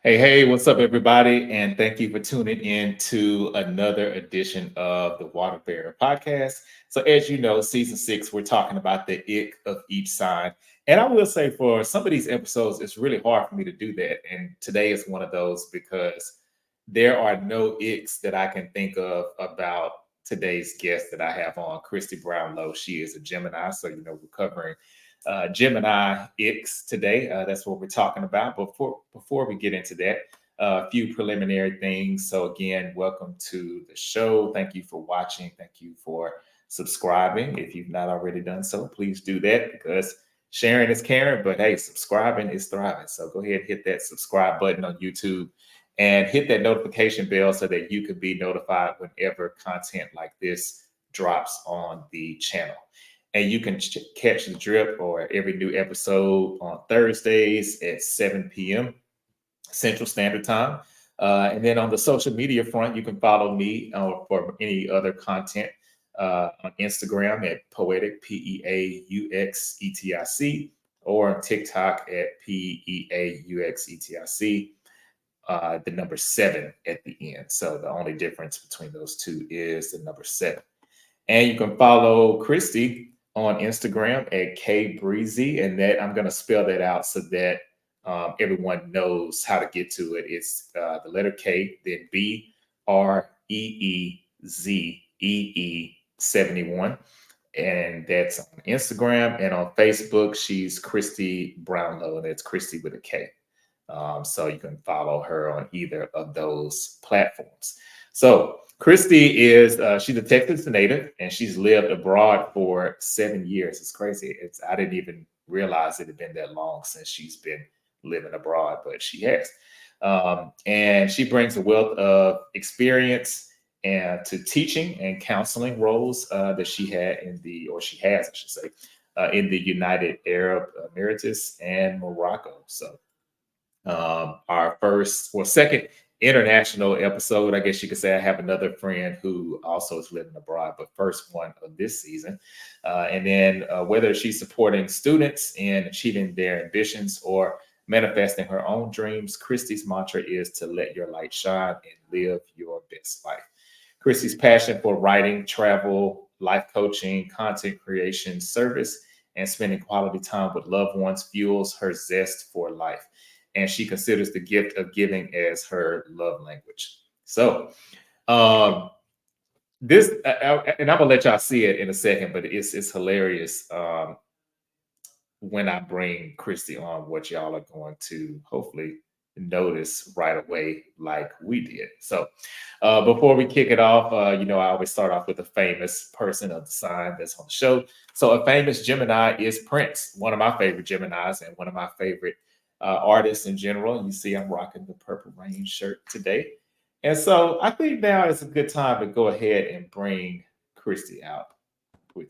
Hey, what's up, everybody? And thank you for tuning in to another edition of the Water Bear podcast. So, as you know, season six, we're talking about the ick of each sign. And I will say, for some of these episodes, it's really hard for me to do that. And today is one of those because there are no icks that I can think of about today's guest that I have on, Kristy Brownlow. She is a Gemini. So, we're covering Gemini X today. That's what we're talking about. Before we get into that, a few preliminary things. So again, welcome to the show. Thank you for watching. Thank you for subscribing. If you've not already done so, please do that because sharing is caring. But hey, subscribing is thriving. So go ahead and hit that subscribe button on YouTube and hit that notification bell so that you can be notified whenever content like this drops on the channel. And you can catch the drip or every new episode on Thursdays at 7 p.m. Central Standard Time. And then on the social media front, you can follow me for any other content on Instagram at Poetic, P-E-A-U-X-E-T-I-C, or on TikTok at P-E-A-U-X-E-T-I-C, the number 7 at the end. So the only difference between those two is the number 7. And you can follow Kristy on Instagram at KBreezy, and that I'm going to spell that out so that everyone knows how to get to it. It's the letter K, then BREEZEE 71, and that's on Instagram. And on Facebook, she's Kristy Brownlow, and it's Kristy with a K. So you can follow her on either of those platforms. So Kristy is she's a Texas native, and she's lived abroad for 7 years. It's crazy. I didn't even realize it had been that long since she's been living abroad, but she has. And she brings a wealth of experience and to teaching and counseling roles that she had she has, I should say, in the United Arab Emirates and Morocco. So our second international episode, I guess you could say. I have another friend who also is living abroad, but first one of this season. And then whether she's supporting students in achieving their ambitions or manifesting her own dreams, Kristy's mantra is to let your light shine and live your best life. Kristy's passion for writing, travel, life coaching, content creation, service, and spending quality time with loved ones fuels her zest for life. And she considers the gift of giving as her love language. So, this, and I'm gonna let y'all see it in a second, but it's hilarious when I bring Kristy on, what y'all are going to hopefully notice right away, like we did. So, before we kick it off, I always start off with a famous person of the sign that's on the show. So, a famous Gemini is Prince, one of my favorite Geminis, and one of my favorite artists in general. You see, I'm rocking the Purple Rain shirt today. And so I think now is a good time to go ahead and bring Kristy out with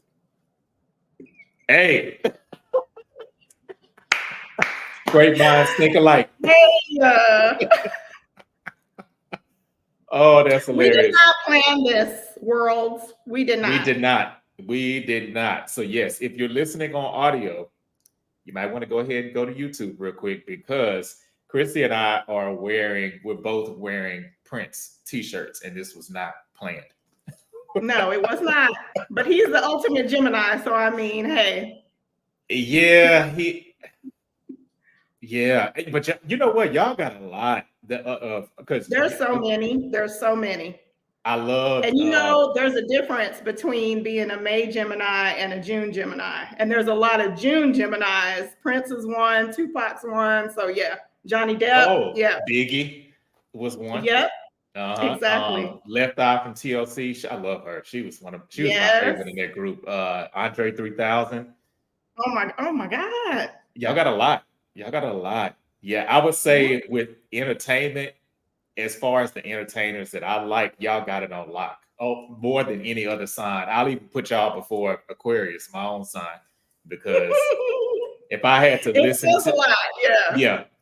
me. Hey, great minds think alike. Hey, Oh, that's we did hilarious. not plan this, world. We did not. We did not. We did not. So, yes, if you're listening on audio, you might want to go ahead and go to YouTube real quick because Kristy and we're both wearing Prince t-shirts, and this was not planned. No, it was not. But he's the ultimate Gemini, so I mean, hey. Yeah, but you know what? Y'all got a lot because There's so many. There's so many. I love, And there's a difference between being a May Gemini and a June Gemini. And there's a lot of June Geminis. Prince is one, Tupac's one. So yeah, Johnny Depp. Yeah. Biggie was one. Yep. Uh-huh. Exactly. Left Eye from TLC. I love her. She was my favorite in that group. Andre 3000. Oh my God. Y'all got a lot. Yeah, I would say with entertainment, as far as the entertainers that I like, y'all got it on lock. Oh, more than any other sign. I'll even put y'all before Aquarius, my own sign, because if I had to listen to a lot,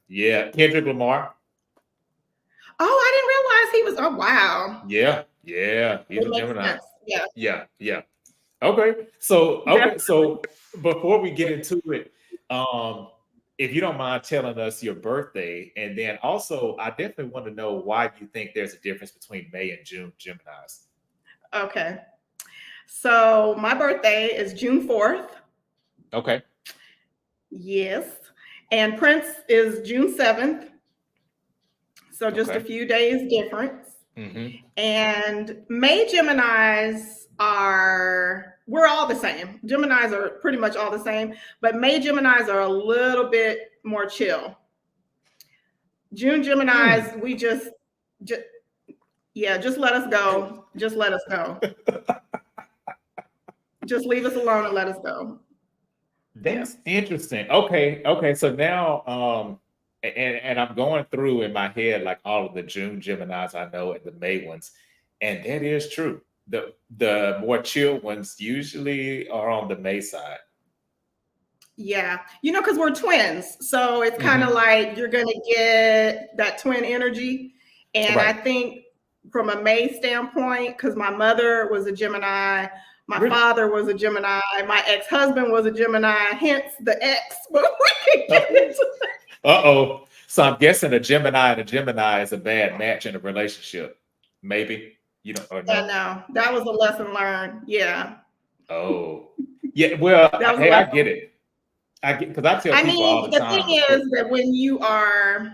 yeah, Kendrick Lamar. Oh, I didn't realize he was. Oh, wow. Yeah, he's a Gemini. Sense. Yeah. Okay, so before we get into it, if you don't mind telling us your birthday, and then also I definitely want to know why you think there's a difference between May and June Geminis. Okay. So my birthday is June 4th. Okay. Yes. And Prince is June 7th. So just a Okay. few days difference. Mm-hmm. And May Geminis we're all the same. Geminis are pretty much all the same, but May Geminis are a little bit more chill. June Geminis, we just yeah, just let us go. Just let us go. Just leave us alone and let us go. That's interesting. Okay, okay. So now, and I'm going through in my head like all of the June Geminis I know and the May ones, and that is true. The more chill ones usually are on the May side. Yeah, because we're twins, so it's kind of Hmm. like you're gonna get that twin energy. And I Right. think from a May standpoint, because my mother was a Gemini, my Really? father was a Gemini, my ex-husband was a Gemini, hence the X. But we can Uh get into oh. So I'm guessing a Gemini and a Gemini is a bad match in a relationship. Maybe you don't or that no. now. That was a lesson learned. Yeah, Oh, yeah. Well, that was a hey, I lesson. get it. I get because I tell I people all mean, the the thing time. is that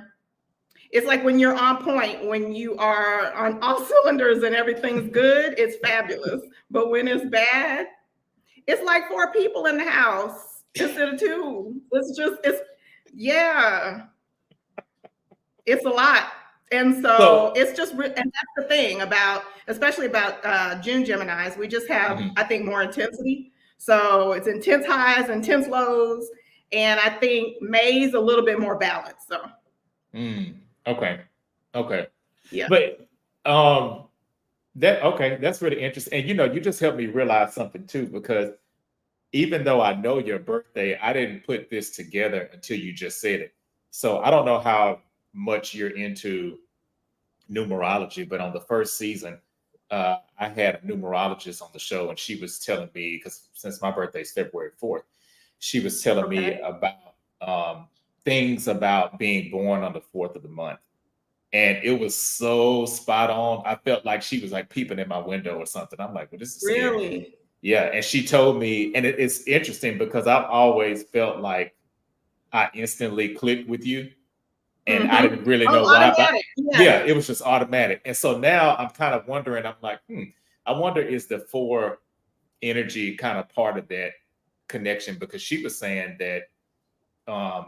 it's like when you're on point, when you are on all cylinders and everything's good, it's fabulous. But when it's bad, it's like 4 people in the house instead of 2. Yeah, it's a lot. And so So. it's and that's the thing especially about June Geminis. We just have, Mhm. I think, more intensity. So it's intense highs, intense lows. And I think May's a little bit more balanced. So Okay. Okay. yeah. But that's really interesting. And you just helped me realize something too, because even though I know your birthday, I didn't put this together until you just said it. So I don't know how much you're into numerology, but on the first season, I had a numerologist on the show, and she was telling me, because since my birthday is February 4th, she was telling me Okay. about things about being born on the 4th of the month. And it was so spot on. I felt like she was like peeping in my window or something. I'm like, well, this is scary. Really? Yeah. And she told me, and it's interesting because I've always felt like I instantly clicked with you, and I Mm-hmm. didn't really Oh, know why. But automatic. Yeah. yeah, it was just automatic. And so now I'm kind of wondering, I'm like, I wonder is the 4 energy kind of part of that connection? Because she was saying that um,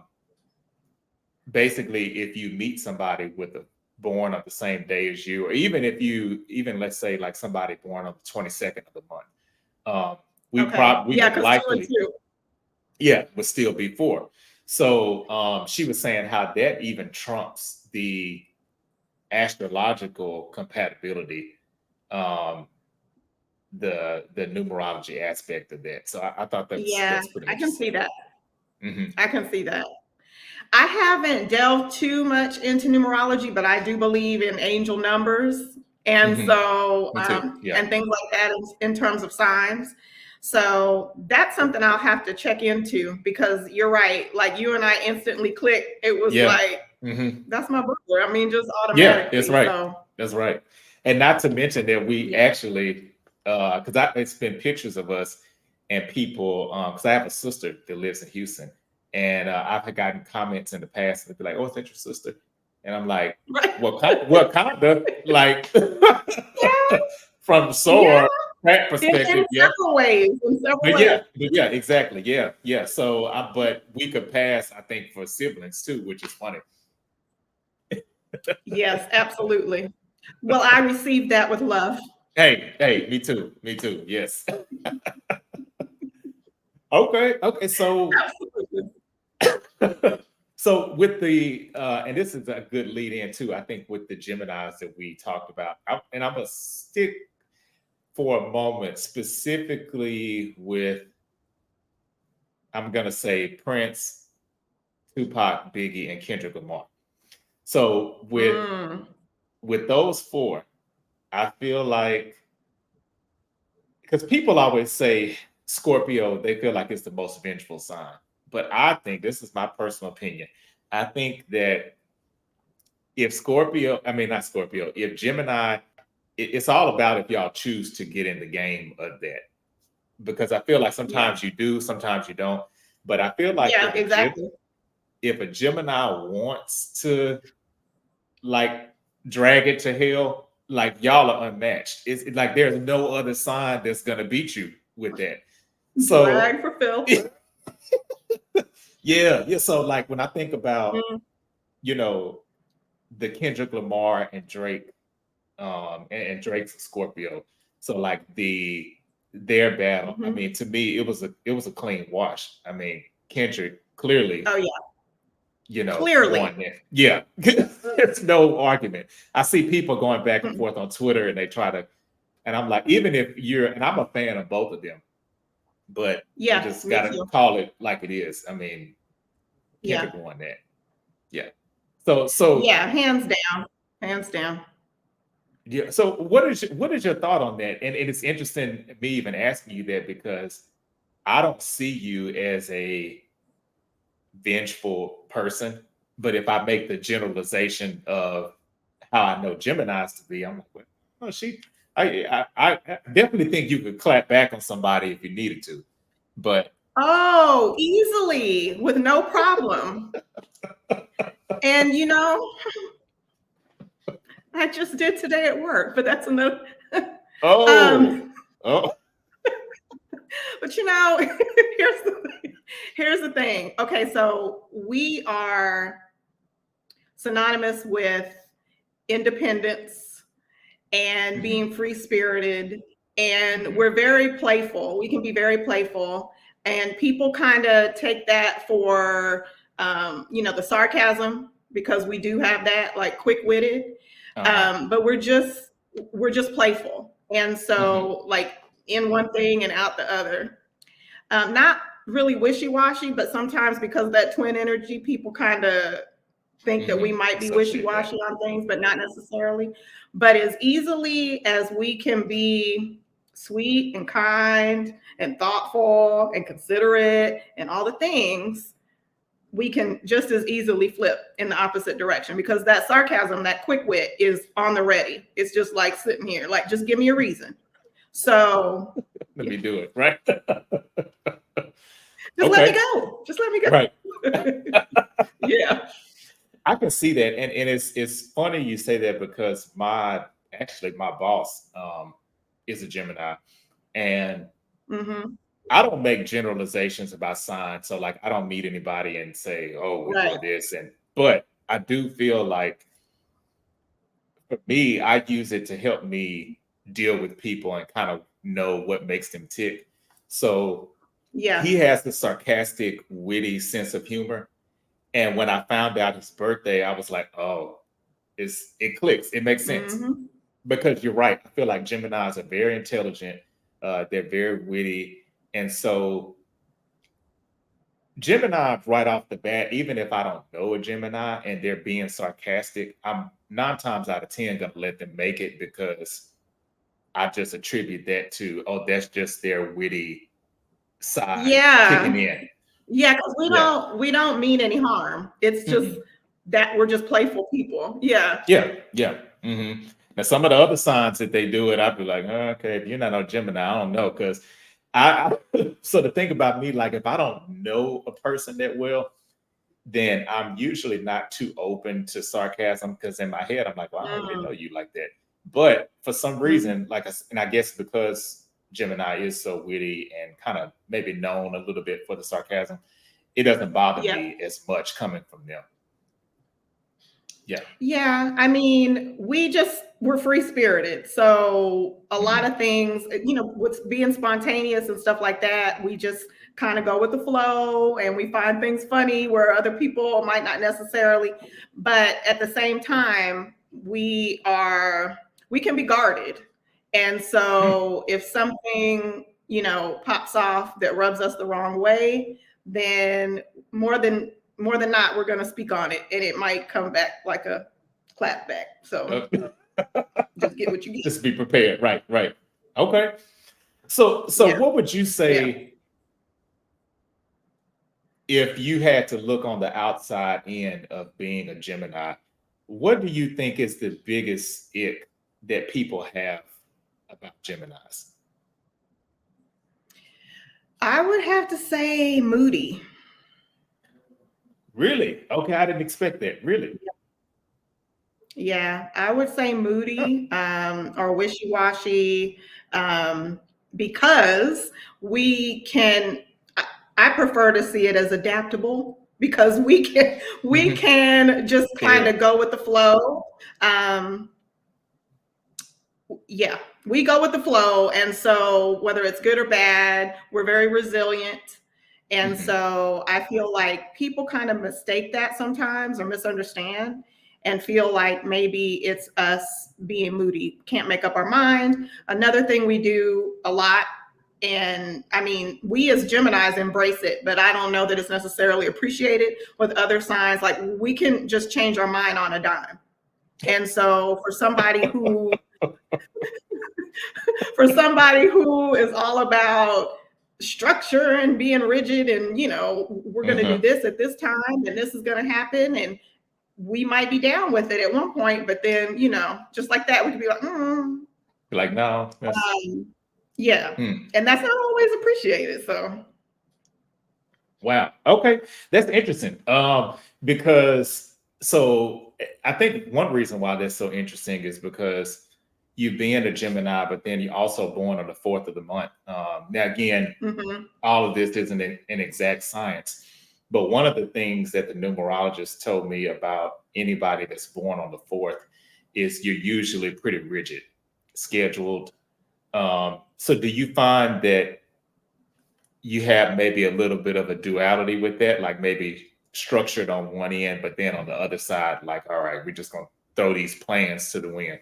basically if you meet somebody with a born on the same day as you, or even if you even let's say like somebody born on the 22nd of the month, Okay. we Yeah, would because 2 and likely 2. would still be 4. So she was saying how that even trumps the astrological compatibility, um the numerology aspect of that. So I thought Yeah, that's pretty I can interesting. see that. Hmm. I can see that. I haven't delved too much into numerology, but I do believe in angel numbers. And Hmm. so, Me too. Yeah. and things like that in terms of signs. So that's something I'll have to check into because you're right. Like you and I instantly clicked. It was Yeah. like, Hmm. that's my brother. I mean, just Yeah, that's automatically. right. So, That's right. And not to mention that we yeah. actually, because it's been pictures of us and people, because I have a sister that lives in Houston, and I've gotten comments in the past that be like, "Oh, is that your sister?" And I'm like, Right. What kind of like from Yeah. SOAR that In perspective, yeah." several ways. In several ways. But yeah, exactly, yeah, yeah. So, but we could pass, I think, for siblings too, which is funny. Yes, absolutely. Well, I received that with love. Hey, me too. Yes. Okay, okay. So, Absolutely. so with the and this is a good lead in too. I think with the Geminis that we talked about, and I'm gonna stick for a moment specifically with I'm gonna say Prince, Tupac, Biggie, and Kendrick Lamar. So Mm. with those 4, I feel like because people always say Scorpio, they feel like it's the most vengeful sign. but I think this is my personal opinion. I think that if Scorpio, I mean not Scorpio, if Gemini, it's all about if y'all choose to get in the game of that. Because I feel like Yeah. sometimes you do, sometimes you don't. But I feel like Yeah, exactly. if a Gemini wants to like drag it to hell, like y'all are unmatched. It's like there's no other sign that's gonna beat you with that. So Drag for Phil. yeah. So like when I think about, Mm, you know, the Kendrick Lamar and Drake, and Drake's a Scorpio. So like their battle, I mhm. mean, to me, it was a clean wash. I mean, Kendrick clearly, Oh yeah, won clearly. that. Yeah, there's no argument. I see people going back and Mm, forth on Twitter, and they try to, and I'm like, even if you're, and I'm a fan of both of them, but we yeah, just me got to too. call it like it is. I mean, Yeah, Kendrick won that. Yeah. So yeah, hands down, hands down. yeah. So what is your thought on that? And it's interesting me even asking you that because I don't see you as a vengeful person. But if I make the generalization of how I know Gemini's to be, I'm like, well, oh, I definitely think you could clap back on somebody if you needed to. But Oh, easily with no problem. And I just did today at work, but that's another. oh, um, oh, but here's here's the thing. Okay, so we are synonymous with independence and mhm, being free spirited, and mhm, we're very playful. We can be very playful, and people kind of take that for the sarcasm, because we do have that, like, quick-witted. uh-huh, But we're just playful, and mhm, so, like, in one thing and out the other. Not really wishy-washy, but sometimes because of that twin energy, people kind of think that we mhm. might be Associate that. wishy-washy on things, but not necessarily. But as easily as we can be sweet and kind and thoughtful and considerate and all the things, we can just as easily flip in the opposite direction, because that sarcasm, that quick wit, is on the ready. It's just like sitting here, like, just give me a reason. So Let yeah, me do it, right? just let me Okay, go. Just let me right. go. Yeah. I can see that, and it's funny you say that because my boss is a Gemini, and Hmm. I don't make generalizations about signs. So like I don't meet anybody and say, "Oh, we're Right. doing this," but I do feel like for me, I use it to help me deal with people and kind of know what makes them tick. So Yeah. he has the sarcastic, witty sense of humor. And when I found out his birthday, I was like, oh, it clicks. It makes sense. Hmm. Because you're right. I feel like Geminis are very intelligent. They're very witty. And so Gemini, right off the bat, even if I don't know a Gemini and they're being sarcastic, I'm 9 times out of 10 gonna let them make it because I just attribute that to, oh, that's just their witty side kicking Yeah. in. Yeah, because we Yeah. don't we don't mean any harm. It's just Mm-mm. that we're just playful people. Yeah. Yeah. Yeah. Now, some of the other signs that they do it, I'd be like, oh, okay, if you're not on Gemini, I don't know. Because so the thing about me, like, if I don't know a person that well, then I'm usually not too open to sarcasm because in my head, I'm like, well, I don't really Mm, know you like that. But for some mhm. reason, and I guess because Gemini is so witty and kind of maybe known a little bit for the sarcasm, it doesn't bother Yeah. me as much coming from them. Yeah. Yeah, I mean, we're free spirited. So a lot Hmm. of things, with being spontaneous and stuff like that, we just kind of go with the flow, and we find things funny where other people might not necessarily. But at the same time, we can be guarded. And so if something, pops off that rubs us the wrong way, then more than more than not, we're going to speak on it, and it might come back like a clap back. So just get what you get. Just be prepared. Right. Right. Okay. So Yeah. what would you Yeah. say if you had to look on the outside end of being a Gemini, what do you think is the biggest ick that people have about Geminis? I would have to say moody. Really? Okay, I didn't expect that. Really? Yeah, I would say Huh. moody, or wishy-washy, um, because we can. I prefer to see it as adaptable because we Mhm. can just kind Yeah. of go with the flow. Um, yeah, we go with the flow, and so whether it's good or bad, we're very resilient. And Mhm. so I feel like people kind of mistake that sometimes or misunderstand and feel like maybe it's us being moody, can't make up our mind. Another thing we do a lot, and I mean, we as Geminis embrace it, but I don't know that it's necessarily appreciated with other signs. Like we can just change our mind on a dime. And so for somebody who is all about structure and being rigid and we're going to do Uh-huh. this at this time and this is going to happen, and we might be down with it at one point, but then just like that we could be like Like, no, that's yeah, hmm. and that's not always appreciated. So Wow. Okay. That's interesting. Because so I think one reason why that's so interesting is because you being a Gemini, but then you're also born on the 4th of the month. Now again, mhm. all of this isn't an exact science, but one of the things that the numerologist told me about anybody that's born on the 4th is you're usually pretty rigid, scheduled. So do you find that you have maybe a little bit of a duality with that, like maybe structured on one end, but then on the other side, like, all right, we're just going to throw these plans to the wind.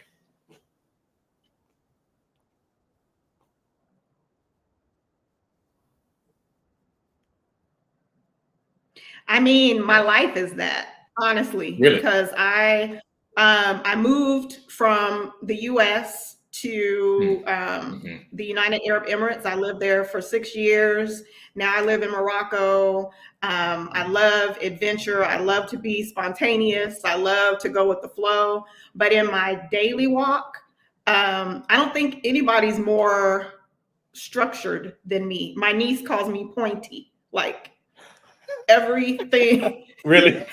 I mean, my Yeah. life is that, honestly, Really? because I moved from the US to Mm-hmm. the United Arab Emirates. I lived there for 6 years. Now I live in Morocco. I love adventure. I love to be spontaneous. I love to go with the flow. But in my daily walk, I don't think anybody's more structured than me. My niece calls me pointy. Like everything Really?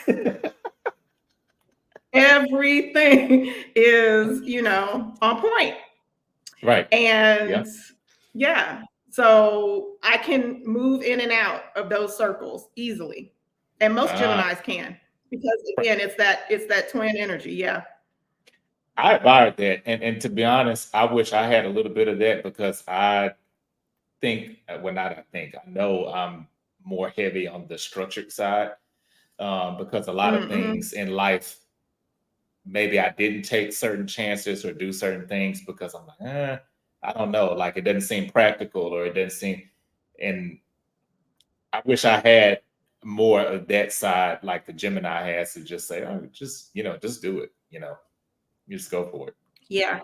everything is on point. Right. Yeah. And yeah, so I can move in and out of those circles easily, and most Uh, Geminis can, because again it's that twin energy. Yeah. I admire that. And to be honest, I wish I had a little bit of that because I think, well, not I think, I know I'm more heavy on the structured side because a lot of Mm-hmm. things in life maybe I didn't take certain chances or do certain things because I'm like, I don't know, like it doesn't seem practical or it doesn't seem. And I wish I had more of that side, like the Gemini has, to just say, oh, just just do it. You just go for it. Yeah.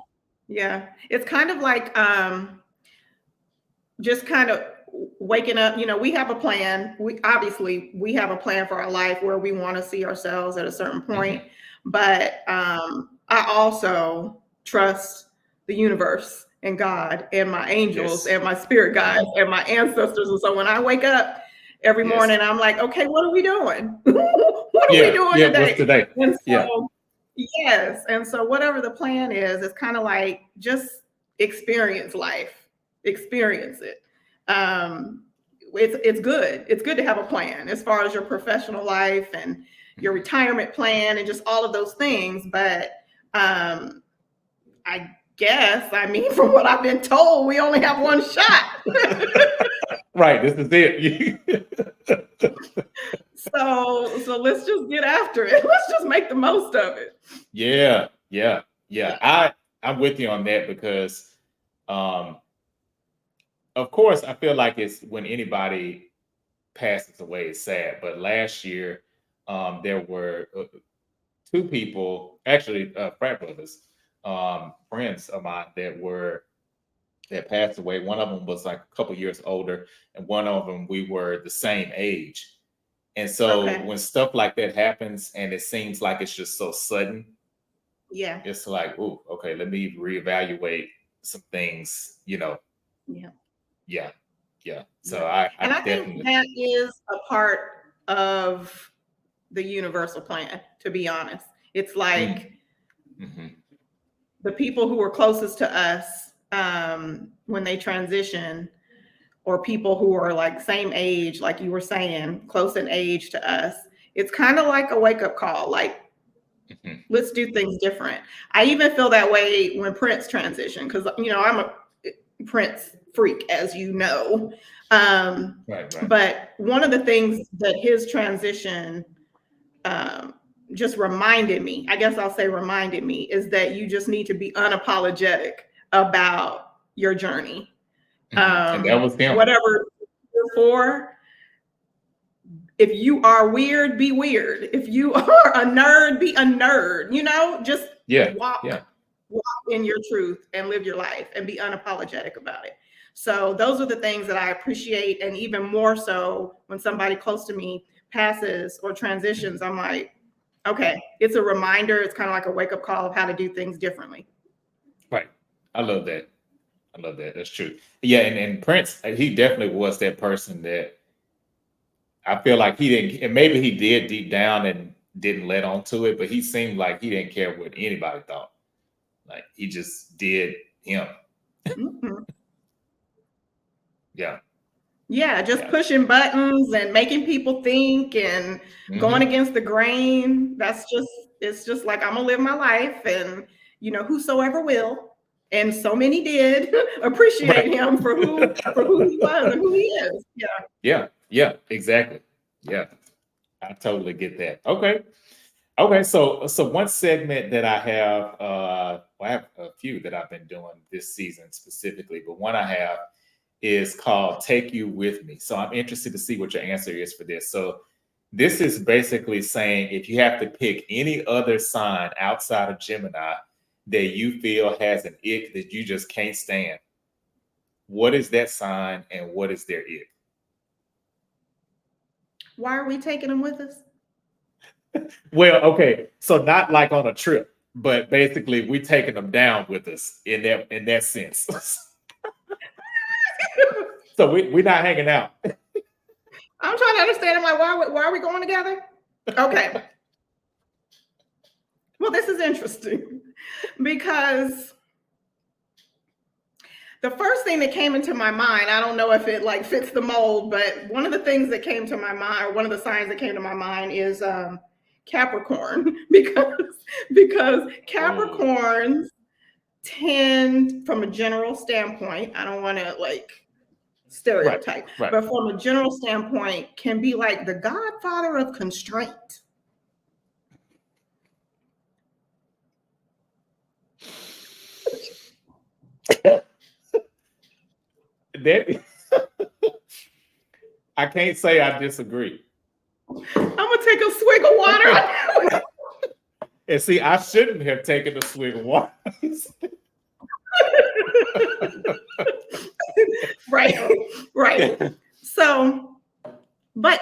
Yeah. It's kind of like just kind of waking up. We have a plan. We have a plan for our life where we want to see ourselves at a certain point, Hmm. but I also trust the universe and God and my angels Yes. and my spirit guides Mhm. and my ancestors. And so when I wake up every Yes. morning, I'm like, okay, what are we doing? What are we Yeah. doing Yeah. What's today? today? And Yeah. so yes, and so whatever the plan is, it's kind of like just experience life, experience it. um, it's good. It's good to have a plan as far as your professional life and your Mhm. retirement plan and just all of those things. But um, I guess, I mean, from what I've been told, we only have one shot. Right. This is it. So let's just get after it. Let's just make the most of it. Yeah. Yeah. Yeah. I'm with you on that because um of course I feel like it's when anybody passes away, it's sad. But last year, there were two people, actually, frat brothers, friends of mine that passed away. One of them was like a couple years older, and one of them we were the same age. And so Okay. when stuff like that happens and it seems like it's just so sudden, Yeah. it's like, oh, okay, let me reevaluate some things, Yeah. Yeah. Yeah. So Yeah. I And I think definitely. that is a part of the universal plan, to be honest. It's like Mm-hmm. the people who are closest to us when they transition, or people who are like same age, like you were saying, close in age to us, it's kind of like a wake up call. Like, Mm-hmm. let's do things different. I even feel that way when Prince transitioned, because I'm a Prince freak, as you know. Right. But one of the things that his transition just reminded me, I guess I'll say reminded me, is that you just need to be unapologetic about your journey. Mm-hmm. And that was him. Whatever you're for, if you are weird, be weird. If you are a nerd, be a nerd. Just Yeah. walk in your truth and live your life and be unapologetic about it. So those are the things that I appreciate. And even more so when somebody close to me passes or transitions, I'm like, okay, it's a reminder. It's kind of like a wake up call of how to do things differently. Right. I love that. That's true. Yeah. And Prince, he definitely was that person that I feel like he didn't, and maybe he did deep down and didn't let on to it, but he seemed like he didn't care what anybody thought. Like he just did him. Mm-hmm. Yeah. Yeah, just pushing buttons and making people think and going against the grain. It's just like, I'm gonna live my life, and whosoever will, and so many did appreciate him for who he was and who he is. Yeah, exactly. Yeah, I totally get that. Okay. So one segment that I have, I have a few that I've been doing this season specifically, but one I have is called Take You With Me. So I'm interested to see what your answer is for this. So this is basically saying if you have to pick any other sign outside of Gemini that you feel has an ick that you just can't stand, what is that sign and what is their ick? Why are we taking them with us? Well, okay, so not like on a trip, but basically we taking them down with us in that sense. So we're not hanging out. I'm trying to understand. I'm like, why are we going together? Okay. Well, this is interesting because the first thing that came into my mind, I don't know if it like fits the mold, but one of the things that came to my mind, or one of the signs that came to my mind, is Capricorn, because Capricorns tend, from a general standpoint, I don't want to like stereotype, Right. but from a general standpoint, can be like the godfather of constraint. That I can't say I disagree. I'm gonna take a swig of water. And see, I shouldn't have taken a swig of water. Right. So, but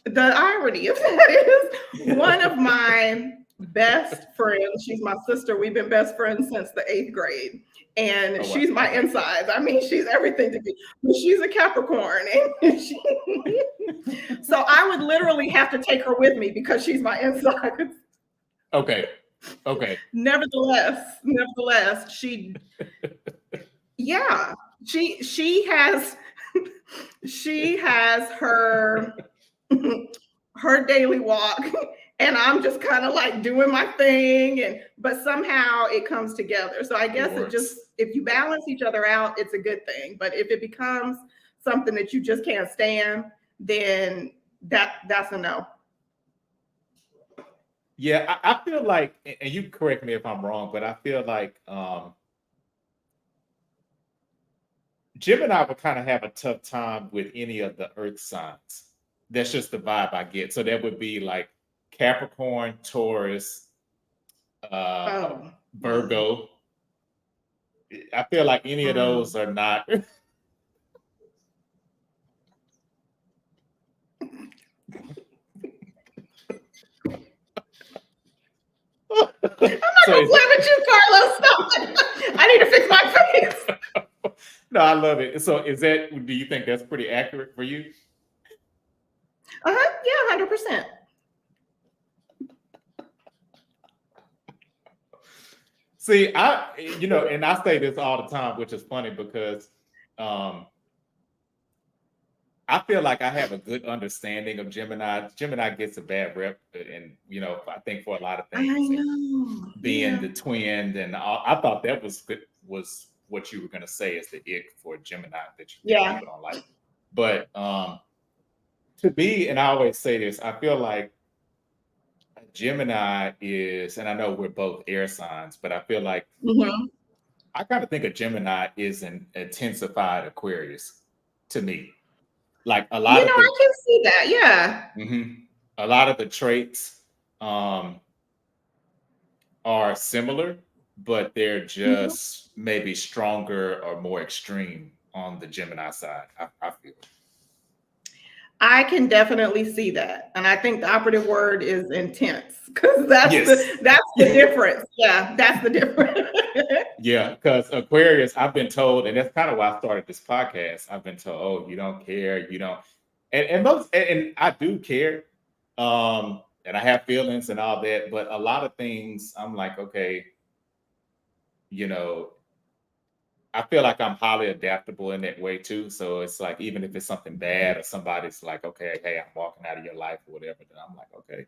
the irony of that is one of my best friends, she's my sister. We've been best friends since the 8th grade. And she's my insides. I mean, she's everything to me. But she's a Capricorn. And so I would literally have to take her with me because she's my insides. Okay. Nevertheless, she has her daily walk, and I'm just kind of like doing my thing, but somehow it comes together. So I guess it just, if you balance each other out, it's a good thing. But if it becomes something that you just can't stand, then that's a no. Yeah, I feel like, and you correct me if I'm wrong, but I feel like Gemini would kind of have a tough time with any of the earth signs. That's just the vibe I get. So that would be like Capricorn, Taurus, Virgo. I feel like any of those are not. I'm not gonna play with you, Carlos. I need to fix my face. No, I love it. So do you think that's pretty accurate for you? Yeah, 100%. See, and I say this all the time, which is funny because I feel like I have a good understanding of Gemini. Gemini gets a bad rep, and I think for a lot of I things, and know. being the twin, and I thought that was what you were going to say is the ick for Gemini that people don't like. But to me, and I always say this, I feel like Gemini is, and I know we're both air signs, but I feel like I kind of think of Gemini is an intensified Aquarius to me. Like a lot I can see that. Yeah. A lot of the traits are similar, but they're just maybe stronger or more extreme on the Gemini side. I feel. I can definitely see that, and I think the operative word is intense because that's the difference. Yeah, that's the difference. Yeah, because Aquarius, I've been told, and that's kind of why I started this podcast. I've been told, "Oh, you don't care, you don't," and I do care, and I have feelings and all that. But a lot of things, I'm like, okay, I feel like I'm highly adaptable in that way too. So it's like, even if it's something bad or somebody's like, okay, hey, I'm walking out of your life or whatever, then I'm like, okay,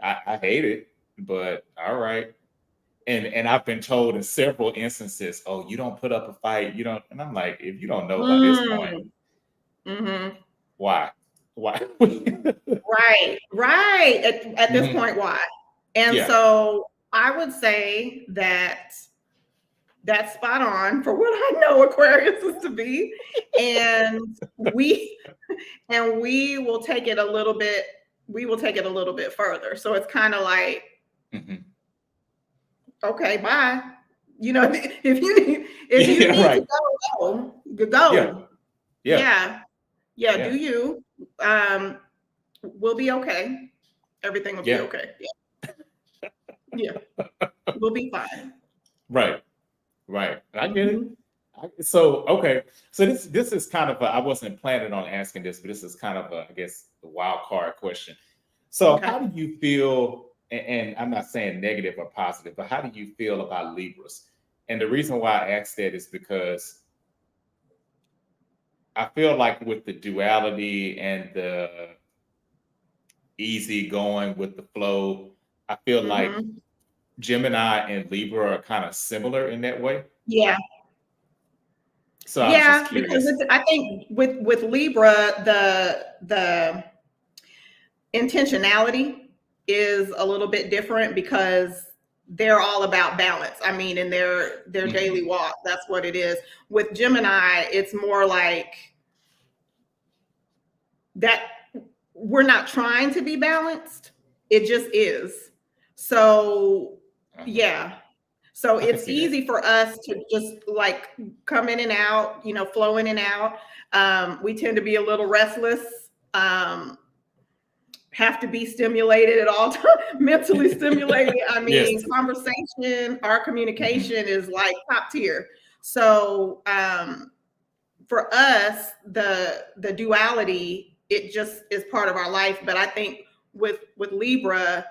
I hate it, but all right. And I've been told in several instances, oh, you don't put up a fight, you don't. And I'm like, if you don't know by this point, why? Right. At this point, why? And so I would say that that's spot on for what I know Aquarius is to be. And we will take it a little bit further. So it's kind of like, okay, bye. If you need to go. Yeah. Do you? We'll be okay. Everything will be okay. Yeah. We'll be fine. Right. I get it. So okay. So this is kind of I wasn't planning on asking this, but this is kind of I guess the wild card question. So how do you feel? And I'm not saying negative or positive, but how do you feel about Libras? And the reason why I asked that is because I feel like with the duality and the easy going with the flow, I feel like Gemini and Libra are kind of similar in that way. Yeah. So I was just curious. Because I think with Libra, the intentionality is a little bit different because they're all about balance. I mean, in their daily walk, that's what it is. With Gemini, it's more like that we're not trying to be balanced. It just is. So so it's easy for us to just like come in and out, flow in and out. We tend to be a little restless, have to be stimulated at all times, mentally stimulated. I mean, conversation, our communication is like top tier. So for us, the duality, it just is part of our life. But I think with Libra,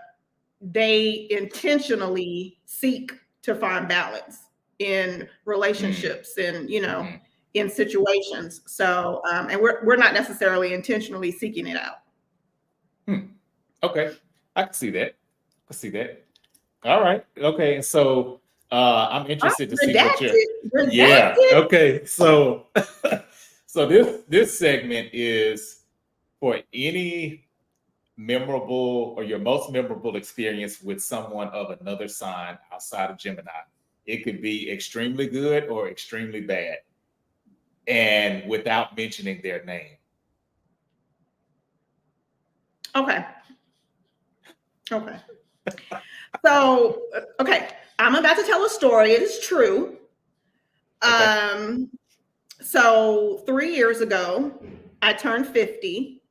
they intentionally seek to find balance in relationships and in situations. So and we're not necessarily intentionally seeking it out. Okay, I can see that. All right. Okay, so I'm interested to see what you're. Yeah. Okay. So so this segment is for any memorable or your most memorable experience with someone of another sign outside of Gemini. It could be extremely good or extremely bad, and without mentioning their name. Okay. So, I'm about to tell a story. It is true. So 3 years ago, I turned 50,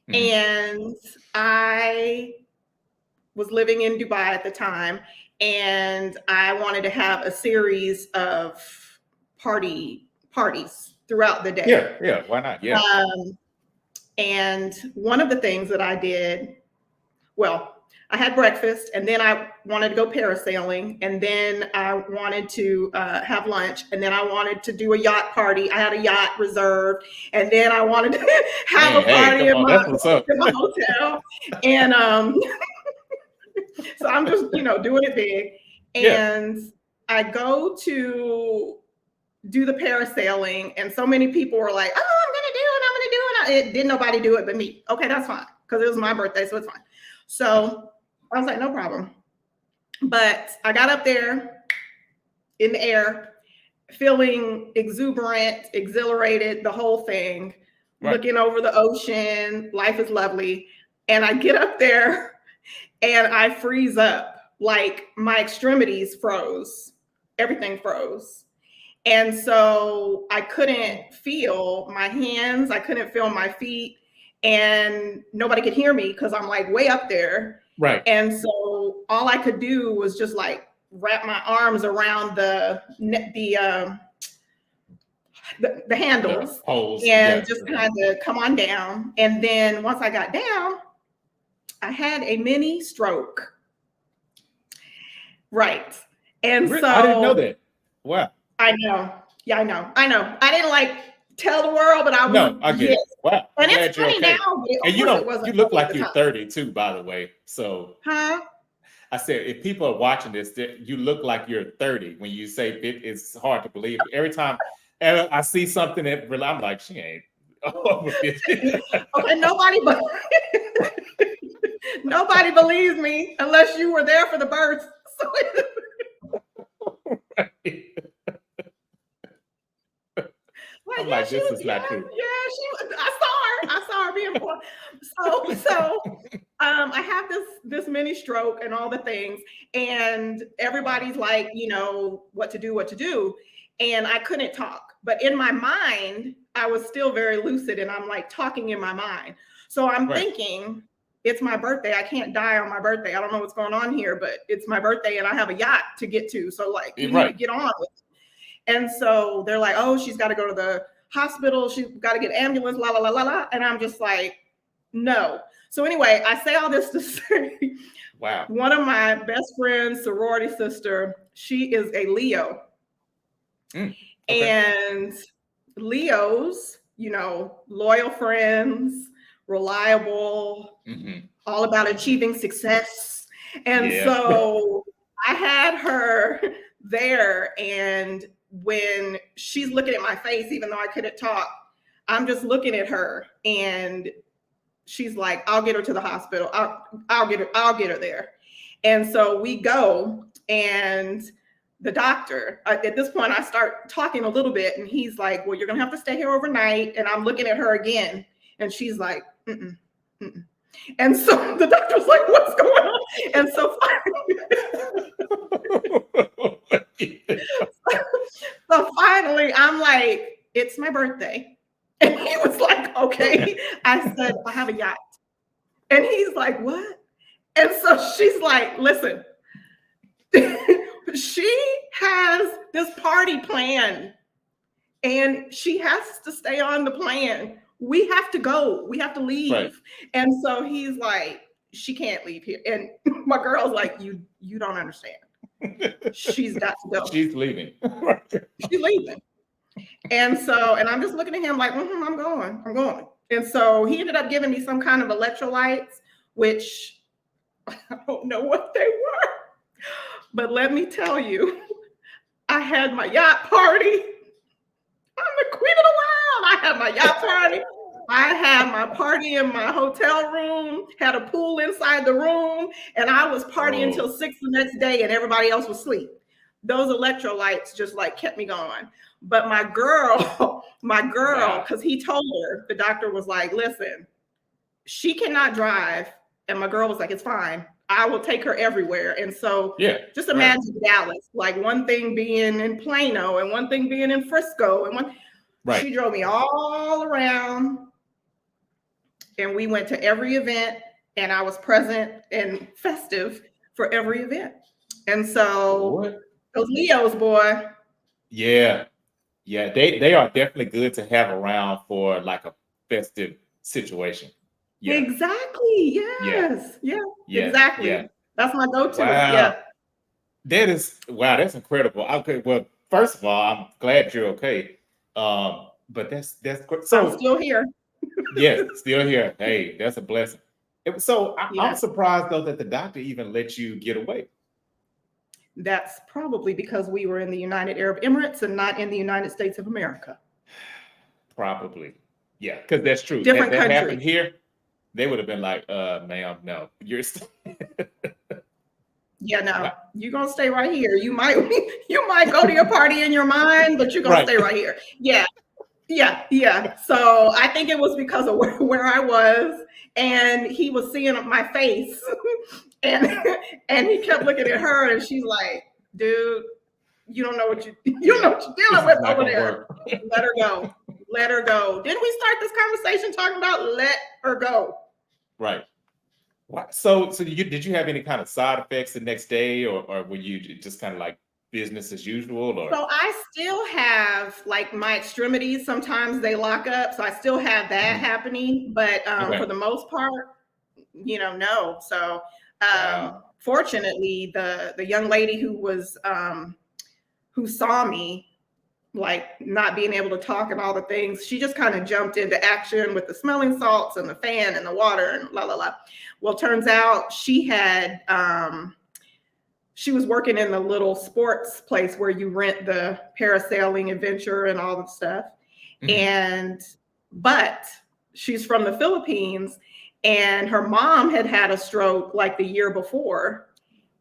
and I was living in Dubai at the time, and I wanted to have a series of parties throughout the day. Yeah. Why not? Yeah. And one of the things that I did, well, I had breakfast, and then I wanted to go parasailing, and then I wanted to have lunch, and then I wanted to do a yacht party. I had a yacht reserved, and then I wanted to have a party in my hotel. And so I'm just, doing it big. And I go to do the parasailing, and so many people were like, "Oh, I'm gonna do it. Didn't nobody do it but me." Okay, that's fine, because it was my birthday, so it's fine. So I was like, no problem. But I got up there in the air, feeling exuberant, exhilarated, the whole thing, looking over the ocean. Life is lovely. And I get up there and I freeze up. Like, my extremities froze. Everything froze. And so I couldn't feel my hands. I couldn't feel my feet. And nobody could hear me because I'm like way up there. Right. And so all I could do was just like wrap my arms around the handles and just kind of come on down. And then once I got down, I had a mini stroke. Right. And so I didn't know that. Wow. I know. Yeah, I know. I didn't like tell the world, but I was. No, I get it. Wow. And it's funny now. And you look like you're 30 too, by the way. So I said, if people are watching this, you look like you're 30 when you say it. It's hard to believe. Every time I see something that I'm like, she ain't over 50. Okay, nobody believes me unless you were there for the birth. So I'm like, this is not true. Yeah, I saw her being born. So I have this mini stroke and all the things, and everybody's like, what to do. And I couldn't talk, but in my mind, I was still very lucid, and I'm like talking in my mind. So I'm thinking, it's my birthday. I can't die on my birthday. I don't know what's going on here, but it's my birthday and I have a yacht to get to. So like, you need to get on with it. And so they're like, oh, she's got to go to the hospital. She's got to get an ambulance, la, la, la, la, la. And I'm just like, no. So anyway, I say all this to say, wow. One of my best friends, sorority sister, she is a Leo. And Leos, loyal friends, reliable, all about achieving success. And so I had her there, and when she's looking at my face, even though I couldn't talk, I'm just looking at her, and she's like, I'll get her to the hospital. I'll get her there. And so we go, and the doctor, at this point, I start talking a little bit, and he's like, well, you're going to have to stay here overnight. And I'm looking at her again, and she's like, mm-mm, mm-mm. And so the doctor's like, what's going on? And so finally, I'm like, it's my birthday. And he was like, okay. I said, I have a yacht. And he's like, what? And so she's like, listen, she has this party planned, and she has to stay on the plan. We have to go. We have to leave. Right. And so he's like, she can't leave here. And my girl's like, you don't understand. She's got to go. She's leaving. She's leaving. And I'm just looking at him like, I'm going. And so he ended up giving me some kind of electrolytes, which I don't know what they were. But let me tell you, I had my yacht party. I'm the queen of the world. I had my yacht party. I had my party in my hotel room, had a pool inside the room, and I was partying until 6 the next day, and everybody else was asleep. Those electrolytes just like kept me going. But my girl, because he told her, the doctor was like, listen, she cannot drive. And my girl was like, it's fine. I will take her everywhere. And so just imagine Dallas, like one thing being in Plano and one thing being in Frisco. And she drove me all around, and we went to every event, and I was present and festive for every event. And so What? those Leos, boy. Yeah. Yeah. They are definitely good to have around for like a festive situation. Yeah. Exactly. Yeah. Yes. Yeah. Yeah. Yeah. Exactly. That's my go-to. Is Wow. yeah. Wow, that's incredible. Okay, well, first of all, I'm glad you're okay. But that's great. I'm So still here. yes, still here. Hey, that's a blessing. I'm Yes. surprised though that the doctor even let you get away. That's probably because we were in the United Arab Emirates and not in the United States of America. Probably. Yeah, because that's true. Had Different that country. happened here, they would have been like, ma'am, no, you're Yeah, no, wow. you're gonna stay right here. You might you might go to your party in your mind, but you're gonna Right. stay right here. Yeah, yeah, yeah. So I think it was because of where I was, and he was seeing my face, and and he kept looking at her, and she's like, "Dude, you don't know what you don't know Yeah. what you're This dealing is with not over gonna there. work. Let her go. Let her go." Didn't we start this conversation talking about let her go? Right. So did you have any kind of side effects the next day, or were you just kind of like business as usual, or So I still have like my extremities. Sometimes they lock up, so I still have that Mhm. happening. But for Okay. the most part, no. So Wow. fortunately, the young lady who saw me like not being able to talk and all the things, she just kind of jumped into action with the smelling salts and the fan and the water and la la la. Well, turns out she was working in the little sports place where you rent the parasailing adventure and all the stuff. Mhm. And but she's from the Philippines, and her mom had had a stroke like the year before,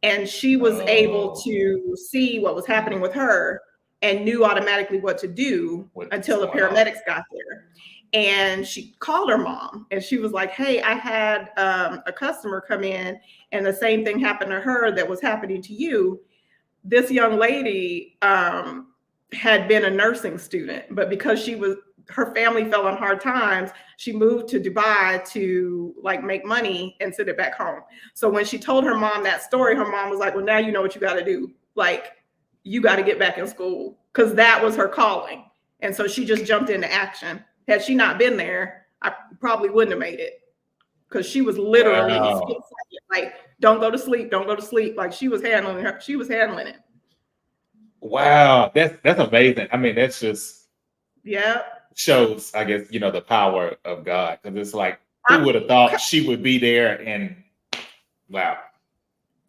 and she was able Oh, to see what was happening with her and knew automatically what to do what's until the going on? paramedics got there. And she called her mom and she was like, "Hey, I had a customer come in and the same thing happened to her that was happening to you. This young lady had been a nursing student, but because her family fell on hard times, she moved to Dubai to like make money and send it back home. So when she told her mom that story, her mom was like, "Well, now you know what you got to do. Like, you got to get back in school," because that was her calling. And so she just jumped into action. Had she not been there, I probably wouldn't have made it because she was literally Wow. like, "Don't go to sleep, don't go to sleep." Like she was handling it. Wow. That's amazing. I mean, that's just Yeah. shows, I guess, the power of God. Because it's like, who I'm would have thought she would be there and wow,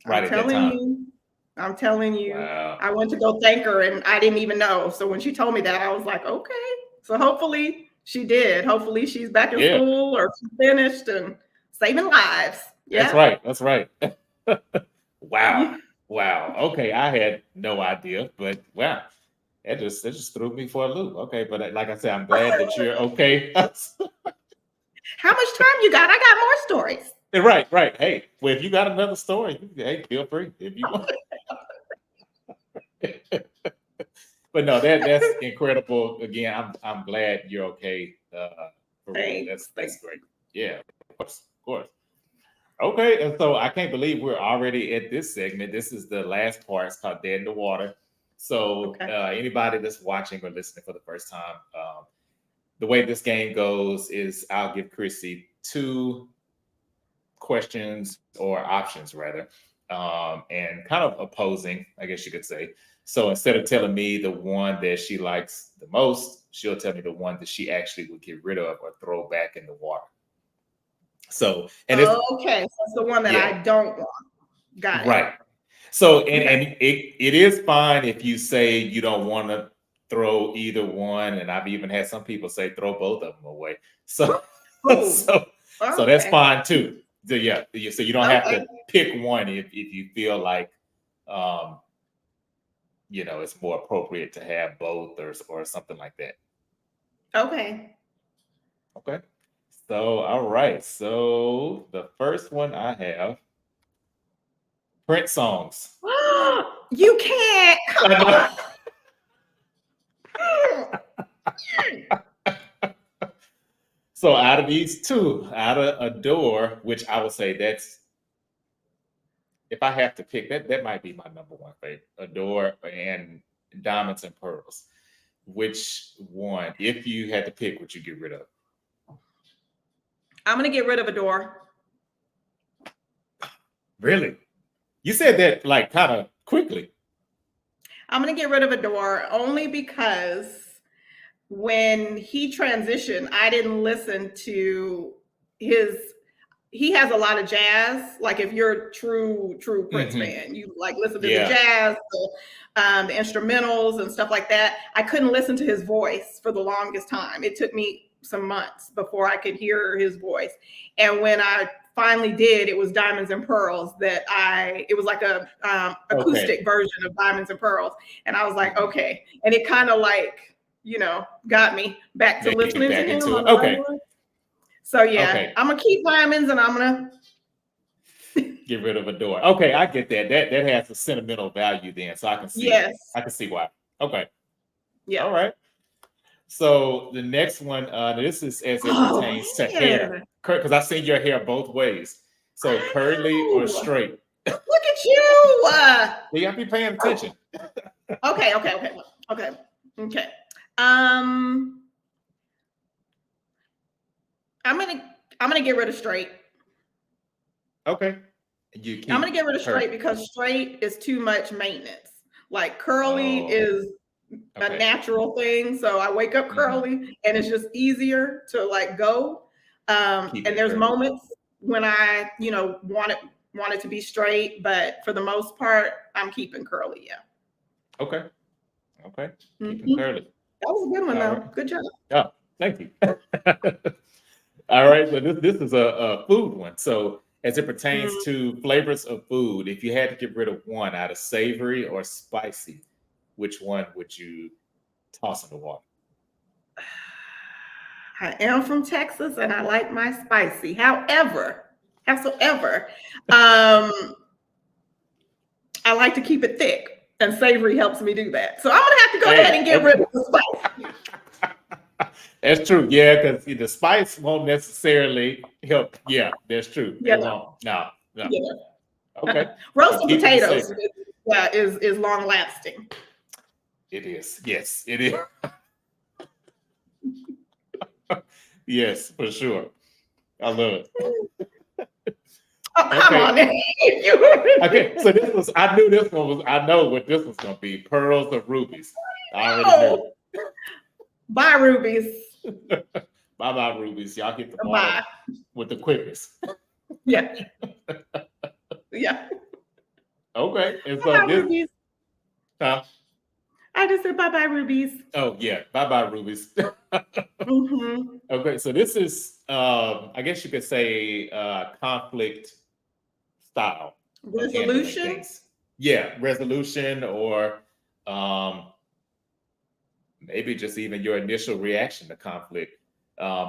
I'm right at that telling time. you. I'm telling you. Wow. I went to go thank her and I didn't even know. So when she told me that, I was like, okay. So hopefully she did. Hopefully she's back in Yeah, school or she finished and saving lives. that's Yeah. right. That's right. Wow. Yeah. Wow. Okay. I had no idea, but wow. That just threw me for a loop. Okay, but like I said, I'm glad that you're okay. How much time you got? I got more stories. Right, right. Hey, well, if you got another story, hey, feel free if you want. But no, that's incredible. Again, I'm glad you're okay. For real, Thanks. that's Thanks. great. Yeah, of course, of course. Okay, and so I can't believe we're already at this segment. This is the last part. It's called Dead in the Water. So Okay. anybody that's watching or listening for the first time, the way this game goes is I'll give Chrissy two questions or options rather, and kind of opposing, I guess you could say. So instead of telling me the one that she likes the most, she'll tell me the one that she actually would get rid of or throw back in the water. So, and it's Okay. So it's the one that yeah, I don't want. Got it. right. So, Okay. and it is fine if you say you don't want to throw either one, and I've even had some people say throw both of them away. So, Cool. so, so that's Okay. fine too. So yeah, so you don't have Okay. to pick one if you feel like um, it's more appropriate to have both or something like that. Okay. Okay. So all right. So the first one I have Prince songs. You can't. I know. So out of these two, out of Adore, which I would say that's if I have to pick, that might be my number one favorite. Adore and Diamonds and Pearls. Which one, if you had to pick, would you get rid of? I'm gonna get rid of Adore. Really? You said that like kind of quickly. I'm gonna get rid of Adore only because when he transitioned, I didn't listen to his. He has a lot of jazz. Like if you're a true Prince fan, you like listen to the jazz, the instrumentals and stuff like that. I couldn't listen to his voice for the longest time. It took me some months before I could hear his voice. And when I finally did, it was Diamonds and Pearls it was like a acoustic version of Diamonds and Pearls. And I was like, okay. And it kind of like, got me back to listening to him. Okay. So yeah, I'm gonna keep Diamonds and I'm gonna get rid of Adore. Okay, I get that. That has a sentimental value then, so I can see. Yes. I can see why. Okay. Yeah. All right. So the next one, this is as it pertains to hair, because I see your hair both ways. So curly or straight. Look at you. You gotta be paying attention. Okay. I'm gonna get rid of straight. Okay. I'm gonna get rid of straight because straight is too much maintenance. Like curly is a natural thing. So I wake up curly and it's just easier to like go. And there's moments when I, want it to be straight, but for the most part, I'm keeping curly. Yeah. Okay. Keeping curly. That was a good one, though. Right. Good job. Oh, thank you. All right. So this is a food one. So as it pertains to flavors of food, if you had to get rid of one out of savory or spicy, which one would you toss in the water? I am from Texas and I like my spicy. Howsoever, I like to keep it thick, and savory helps me do that. So I'm gonna have to go ahead and get rid of the spice. That's true. Yeah, because the spice won't necessarily help. Yeah, that's true. Yeah. No. Yeah. Okay. Roasted potatoes is long lasting. It is. Yes, it is. Yes, for sure. I love it. Come on. Okay, so I know what this was gonna be. Pearls or rubies. I already knew. Bye, rubies. Bye, rubies. Y'all get the ball with the quickest. Yeah. Okay. And so bye, rubies. I just said bye, rubies. Oh yeah, bye, rubies. Okay, so this is, I guess you could say, conflict style. Resolution. Yeah, resolution, or maybe just even your initial reaction to conflict,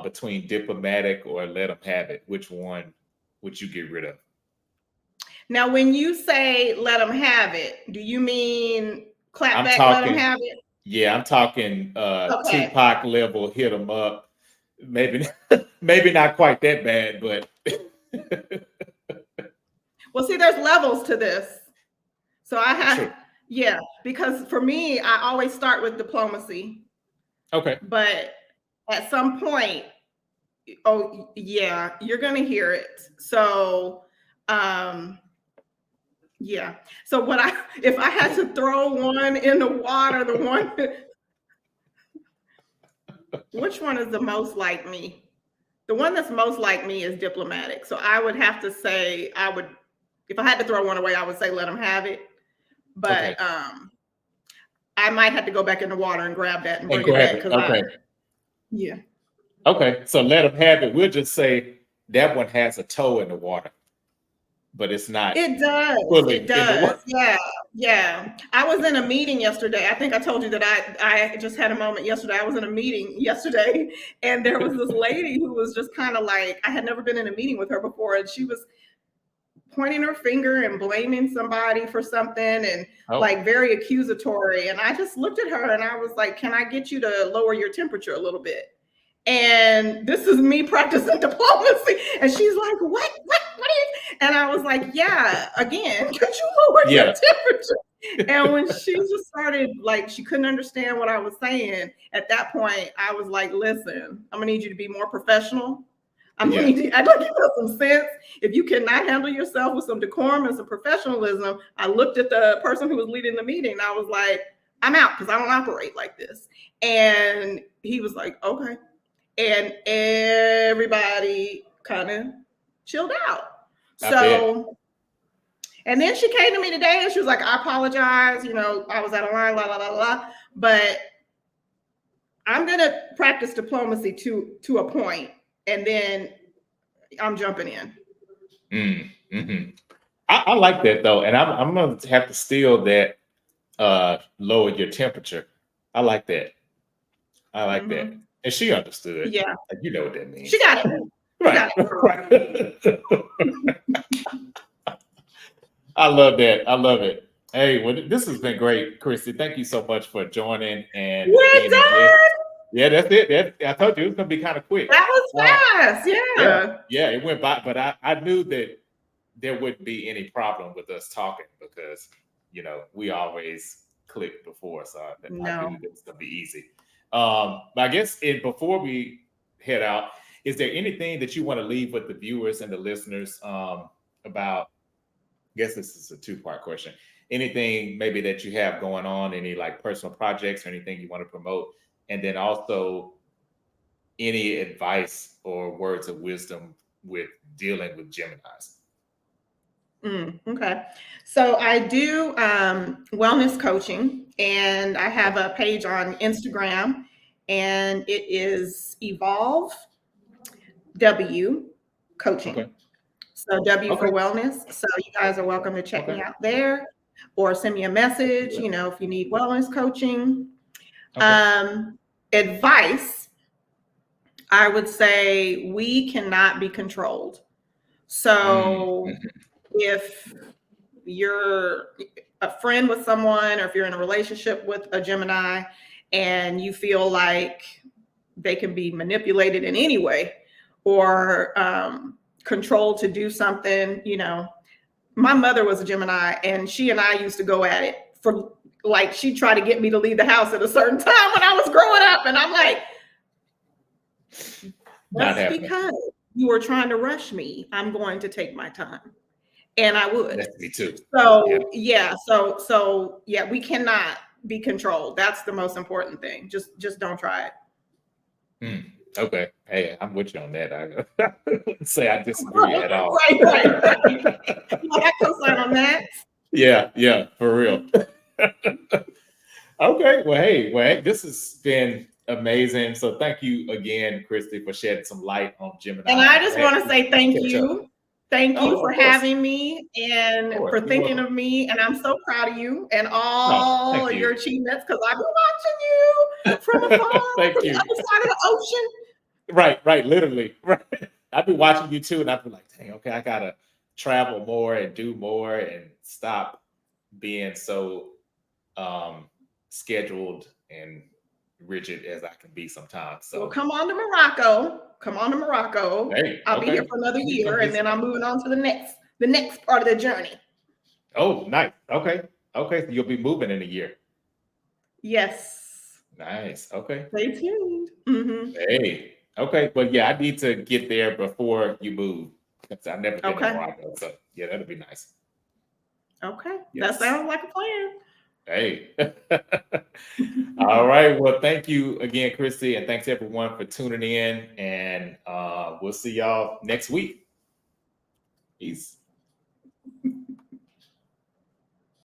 between diplomatic or let them have it. Which one would you get rid of? Now, when you say let them have it, do you mean clap back, let them have it? Yeah, I'm talking Tupac level, hit them up. Maybe not quite that bad, but well, see, there's levels to this. So I have, because for me, I always start with diplomacy. Okay. But at some point, you're gonna hear it. So so if I had to throw one in the water, which one is the most like me? The one that's most like me is diplomatic. So I would have to say, if I had to throw one away, I would say let them have it. But I might have to go back in the water and grab that and bring it back. Okay, so let them have it. We'll just say that one has a toe in the water, but it's not. It does. It does. Yeah. I was in a meeting yesterday. I think I told you that I just had a moment yesterday. I was in a meeting yesterday, and there was this lady who was just kind of like, I had never been in a meeting with her before, and she was pointing her finger and blaming somebody for something and like very accusatory. And I just looked at her and I was like, can I get you to lower your temperature a little bit? And this is me practicing diplomacy. And she's like, what are you? And I was like, yeah, again, could you lower your temperature? And when she just started, like, she couldn't understand what I was saying. At that point, I was like, listen, I'm gonna need you to be more professional. I'd like you to have some sense. If you cannot handle yourself with some decorum and some professionalism, I looked at the person who was leading the meeting and I was like, I'm out because I don't operate like this. And he was like, okay. And everybody kind of chilled out. So, and then she came to me today and she was like, I apologize. You know, I was out of line, la, la, la, la. But I'm going to practice diplomacy to a point, and then I'm jumping in. Mm-hmm. I like that though. And I'm going to have to steal that lower your temperature. I like that. I like that. And she understood. Yeah. Like, you know what that means. She got it. Right. I love that. I love it. Hey, well, this has been great, Kristy. Thank you so much for joining. And we're done. Yeah, that's it. I told you it was going to be kind of quick. That was fast. Yeah, it went by. But I knew that there wouldn't be any problem with us talking because, you know, we always click before. So I knew it was going to be easy. But I guess before we head out, is there anything that you want to leave with the viewers and the listeners about? I guess this is a two-part question. Anything maybe that you have going on, any like personal projects or anything you want to promote? And then also any advice or words of wisdom with dealing with Geminis? Okay. So I do wellness coaching, and I have a page on Instagram, and it is Evolve W Coaching. Okay. So W for wellness. So you guys are welcome to check me out there or send me a message, you know, if you need wellness coaching. Advice, I would say we cannot be controlled. So if you're a friend with someone, or if you're in a relationship with a Gemini and you feel like they can be manipulated in any way or controlled to do something, you know, my mother was a Gemini and she and I used to go at it for like, she tried to get me to leave the house at a certain time when I was growing up. And I'm like, that's because you were trying to rush me. I'm going to take my time. And I would. That's me too. So So we cannot be controlled. That's the most important thing. Just don't try it. Okay. Hey, I'm with you on that. I wouldn't say I disagree at all. Right. I co-sign on that. Yeah, for real. Okay. Well, hey, this has been amazing. So thank you again, Kristy, for shedding some light on Gemini. And I just want to say thank you. Thank you for having me and for thinking of me. And I'm so proud of you and all your achievements, because I've been watching you from afar, from the other side of the ocean. Right. Literally. Right. I've been watching you too, and I've been like, dang, okay, I gotta travel more and do more and stop being so scheduled and rigid as I can be sometimes. So well, come on to Morocco. Hey, I'll be here for another year, and then I'm moving on to the next part of the journey. Oh, nice. Okay. So you'll be moving in a year. Yes. Nice. Okay. Stay tuned. Hey. Okay. But yeah, I need to get there before you move. I've never been to Morocco. So yeah, that'll be nice. Okay. Yes. That sounds like a plan. Hey. All right. Well, thank you again, Kristy, and thanks everyone for tuning in. And we'll see y'all next week. Peace.